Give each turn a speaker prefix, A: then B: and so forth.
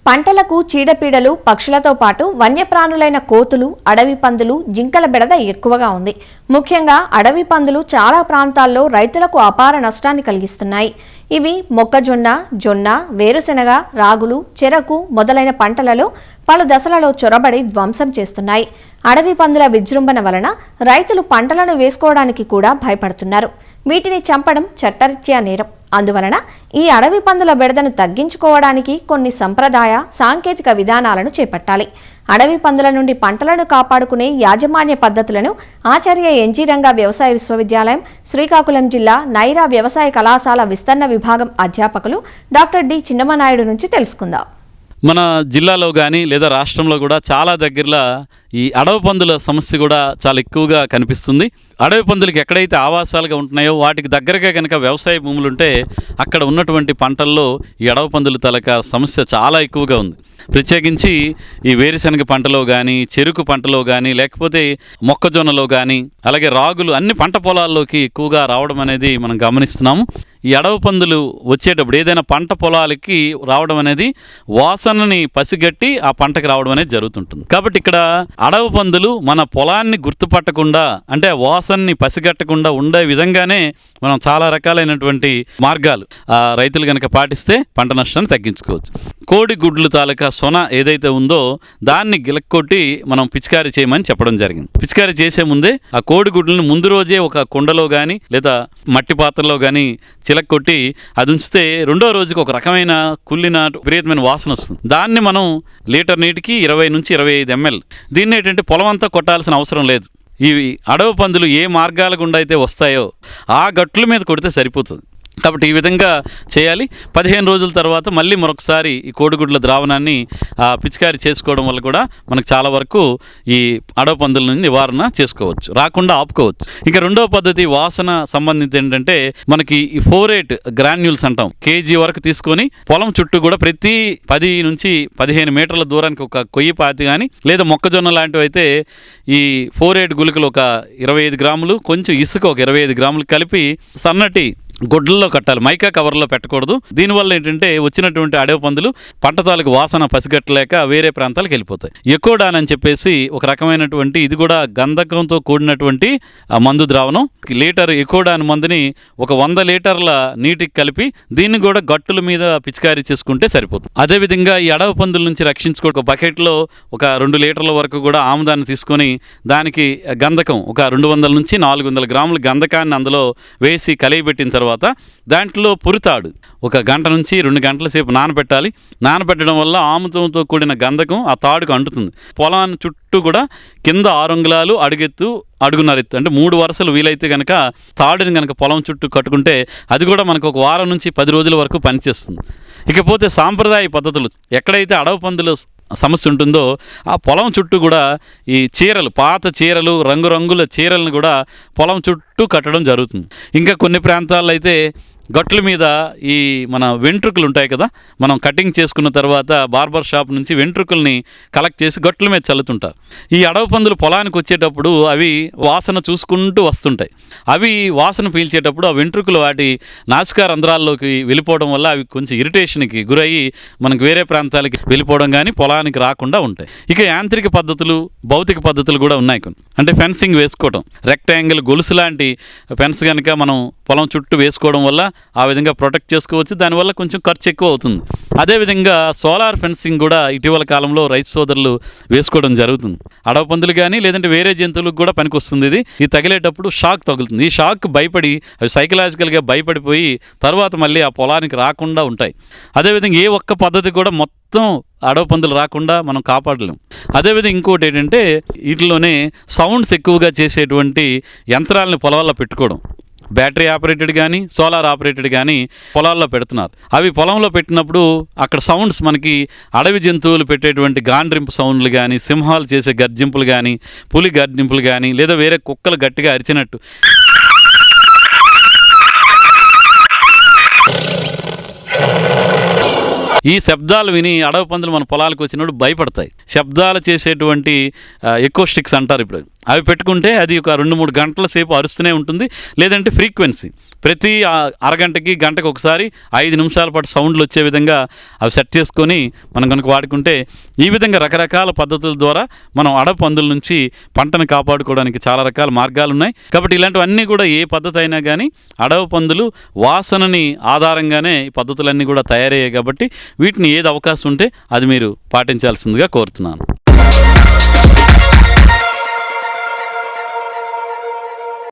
A: పంటలకు చీడపీడలు, పక్షులతో పాటు వన్యప్రాణులైన కోతులు, అడవి పందులు, జింకల బెడద ఎక్కువగా ఉంది. ముఖ్యంగా అడవి పందులు చాలా ప్రాంతాల్లో రైతులకు అపార నష్టాన్ని కలిగిస్తున్నాయి. ఇవి మొక్కజొన్న, జొన్న, వేరుశెనగ, రాగులు, చెరకు మొదలైన పంటలలో పలు దశలలో చొరబడి ధ్వంసం చేస్తున్నాయి. అడవి పందుల విజృంభణ వలన రైతులు పంటలను వేసుకోవడానికి కూడా భయపడుతున్నారు. వీటిని చంపడం చట్టరీత్యా నేరం. అందువలన ఈ అడవి పందుల బెడదను తగ్గించుకోవడానికి కొన్ని సంప్రదాయ, సాంకేతిక విధానాలను చేపట్టాలి. అడవి పందుల నుండి పంటలను కాపాడుకునే యాజమాన్య పద్ధతులను ఆచార్య ఎన్జీ రంగా వ్యవసాయ విశ్వవిద్యాలయం, శ్రీకాకుళం జిల్లా నైరా వ్యవసాయ కళాశాల విస్తరణ విభాగం అధ్యాపకులు డాక్టర్ డి చిన్నమనాయుడు నుంచి తెలుసుకుందాం.
B: మన జిల్లాలో కానీ లేదా రాష్ట్రంలో కూడా చాలా దగ్గరలో ఈ అడవి పందుల సమస్య కూడా చాలా ఎక్కువగా కనిపిస్తుంది. అడవి పందులకి ఎక్కడైతే ఆవాసాలుగా ఉంటున్నాయో వాటికి దగ్గరగా కనుక వ్యవసాయ భూములు ఉంటే అక్కడ ఉన్నటువంటి పంటల్లో ఈ అడవి పందుల తాలూకా సమస్య చాలా ఎక్కువగా ఉంది. ప్రత్యేకించి ఈ వేరుశనగ పంటలో కానీ, చెరుకు పంటలో కానీ, లేకపోతే మొక్కజొన్నలో కానీ, అలాగే రాగులు అన్ని పంట పొలాల్లోకి ఎక్కువగా రావడం అనేది మనం గమనిస్తున్నాము. ఈ అడవి పందులు వచ్చేటప్పుడు ఏదైనా పంట పొలాలకి రావడం అనేది వాసనని పసిగట్టి ఆ పంటకి రావడం అనేది జరుగుతుంటుంది. కాబట్టి ఇక్కడ అడవి పందులు మన పొలాన్ని గుర్తుపట్టకుండా, అంటే వాసనని పసిగట్టకుండా ఉండే విధంగానే మనం చాలా రకాలైనటువంటి మార్గాలు రైతులు కనుక పాటిస్తే పంట నష్టాన్ని తగ్గించుకోవచ్చు. కోడి గుడ్లు తాలూకా సొన ఏదైతే ఉందో దాన్ని గిలక్కొట్టి మనం పిచికారీ చేయమని చెప్పడం జరిగింది. పిచికారీ చేసే ముందే ఆ కోడి గుడ్లను ముందు రోజే ఒక కుండలో కానీ లేదా మట్టి పాత్రలో కానీ చిలక్కొట్టి అది ఉంచితే రెండో రోజుకి ఒక రకమైన కుళ్ళిన విపరీతమైన వాసన వస్తుంది. దాన్ని మనం లీటర్ నీటికి 20 నుంచి 25 ml. దీన్ని ఏంటంటే పొలం అంతా కొట్టాల్సిన అవసరం లేదు. ఈ అడవి పందులు ఏ మార్గాల గుండా అయితే వస్తాయో ఆ గట్ల మీద కొడితే సరిపోతుంది. కాబట్టి ఈ విధంగా చేయాలి. 15 రోజుల తర్వాత మళ్ళీ మరొకసారి ఈ కోడిగుడ్ల ద్రావణాన్ని పిచికారీ చేసుకోవడం వల్ల కూడా మనకు చాలా వరకు ఈ అడవి పందుల నుంచి నివారణ చేసుకోవచ్చు, రాకుండా ఆపుకోవచ్చు. ఇంకా రెండవ పద్ధతి వాసన సంబంధించి ఏంటంటే మనకి ఈ 4-8 గ్రాన్యూల్స్ అంటాం, కేజీ వరకు తీసుకొని పొలం చుట్టూ కూడా ప్రతి 10 నుంచి 15 మీటర్ల దూరానికి ఒక కొయ్యి పాతి కానీ లేదా మొక్కజొన్న లాంటివి అయితే ఈ 4-8 గుళికలు ఒక 25 గ్రాములు, కొంచెం ఇసుక ఒక 25 గ్రాములు కలిపి సన్నటి గొడ్లలో కట్టాలి, మైకా కవర్లో పెట్టకూడదు. దీనివల్ల ఏంటంటే వచ్చినటువంటి అడవి పందులు పంట తాలూకు వాసన పసిగట్టలేక వేరే ప్రాంతాలకు వెళ్ళిపోతాయి. ఎకోడాన్ అని చెప్పేసి ఒక రకమైనటువంటి ఇది కూడా గంధకంతో కూడినటువంటి మందు ద్రావణం. లీటర్ ఎకోడాన్ మందుని ఒక 100 లీటర్ల నీటికి కలిపి దీన్ని కూడా గట్టుల మీద పిచికారీ చేసుకుంటే సరిపోతుంది. అదేవిధంగా ఈ అడవి పందుల నుంచి రక్షించుకో ఒక బకెట్లో ఒక 2 లీటర్ల వరకు కూడా ఆముదాన్ని తీసుకొని దానికి గంధకం ఒక 200 నుంచి 400 గ్రాముల గంధకాన్ని అందులో వేసి కలియబెట్టిన తర్వాత దాంట్లో పురితాడు ఒక 1 గంట నుంచి 2 గంటల సేపు నానబెట్టాలి. నానబెట్టడం వల్ల ఆముదంతో కూడిన గంధకం ఆ తాడుకు అంటుతుంది. పొలాన్ని చుట్టూ కూడా కింద 6 అంగుళాలు అడుగెత్తు, 1.5 ఎత్తు, అంటే 3 వరుసలు వీలైతే కనుక తాడుని కనుక పొలం చుట్టూ కట్టుకుంటే అది కూడా మనకు ఒక వారం నుంచి 10 రోజుల వరకు పనిచేస్తుంది. ఇకపోతే సాంప్రదాయ పద్ధతులు, ఎక్కడైతే అడవి పందులు సమస్య ఉంటుందో ఆ పొలం చుట్టూ కూడా ఈ చీరలు, పాత చీరలు, రంగురంగుల చీరలను కూడా పొలం చుట్టూ కట్టడం జరుగుతుంది. ఇంకా కొన్ని ప్రాంతాల్లో అయితే గట్ల మీద ఈ మన వెంట్రుకలు ఉంటాయి కదా, మనం కటింగ్ చేసుకున్న తర్వాత బార్బర్ షాప్ నుంచి వెంట్రుకల్ని కలెక్ట్ చేసి గట్ల మీద చల్లుతుంటారు. ఈ అడవి పందులు పొలానికి వచ్చేటప్పుడు అవి వాసన చూసుకుంటూ వస్తుంటాయి. అవి వాసన పీల్చేటప్పుడు ఆ వెంట్రుకలు వాటి నాసికా రంధ్రాల్లోకి వెళ్ళిపోవడం వల్ల అవి కొంచెం ఇరిటేషన్కి గురయ్యి మనకు వేరే ప్రాంతాలకి వెళ్ళిపోవడం కానీ పొలానికి రాకుండా ఉంటాయి. ఇక యాంత్రిక పద్ధతులు, భౌతిక పద్ధతులు కూడా ఉన్నాయి కొన్ని. అంటే ఫెన్సింగ్ వేసుకోవడం, రెక్టాంగిల్ గొలుసు లాంటి ఫెన్స్ కనుక మనం పొలం చుట్టూ వేసుకోవడం వల్ల ఆ విధంగా ప్రొటెక్ట్ చేసుకోవచ్చు. దానివల్ల కొంచెం ఖర్చు ఎక్కువ అవుతుంది. అదేవిధంగా సోలార్ ఫెన్సింగ్ కూడా ఇటీవల కాలంలో రైతు సోదరులు వేసుకోవడం జరుగుతుంది. అడవి పందులు కానీ లేదంటే వేరే జంతువులకు కూడా పనికొస్తుంది. ఇది తగిలేటప్పుడు షాక్ తగులుతుంది. ఈ షాక్ భయపడి అవి సైకలాజికల్గా భయపడిపోయి తర్వాత మళ్ళీ ఆ పొలానికి రాకుండా ఉంటాయి. అదేవిధంగా ఏ ఒక్క పద్ధతి కూడా మొత్తం అడవి పందులు రాకుండా మనం కాపాడలేము. అదేవిధంగా ఇంకోటి ఏంటంటే వీటిలోనే సౌండ్స్ ఎక్కువగా చేసేటువంటి యంత్రాలను పొలాల్లో పెట్టుకోవడం. బ్యాటరీ ఆపరేటెడ్ కానీ సోలార్ ఆపరేటెడ్ కానీ పొలాల్లో పెడుతున్నారు. అవి పొలంలో పెట్టినప్పుడు అక్కడ సౌండ్స్ మనకి అడవి జంతువులు పెట్టేటువంటి గాండ్రింపు సౌండ్లు కానీ, సింహాలు చేసే గర్జింపులు కానీ, పులి గర్జింపులు కానీ, లేదా వేరే కుక్కలు గట్టిగా అరిచినట్టు ఈ శబ్దాలు విని అడవి పందులు మన పొలాలకు వచ్చినప్పుడు భయపడతాయి. శబ్దాలు చేసేటువంటి ఎకోస్టిక్స్ అంటారు ఇప్పుడు, అవి పెట్టుకుంటే అది ఒక 2-3 గంటల సేపు అరుస్తూనే ఉంటుంది. లేదంటే ఫ్రీక్వెన్సీ ప్రతి అరగంటకి గంటకు ఒకసారి 5 నిమిషాల పాటు సౌండ్లు వచ్చే విధంగా అవి సెట్ చేసుకొని మనం కనుక వాడుకుంటే ఈ విధంగా రకరకాల పద్ధతుల ద్వారా మనం అడవి పందుల నుంచి పంటను కాపాడుకోవడానికి చాలా రకాల మార్గాలు ఉన్నాయి. కాబట్టి ఇలాంటివన్నీ కూడా ఏ పద్ధతి అయినా కానీ అడవి పందులు వాసనని ఆధారంగానే ఈ పద్ధతులన్నీ కూడా తయారయ్యాయి. కాబట్టి వీటిని ఏది అవకాశం ఉంటే అది మీరు పాటించాల్సిందిగా కోరుతున్నాను.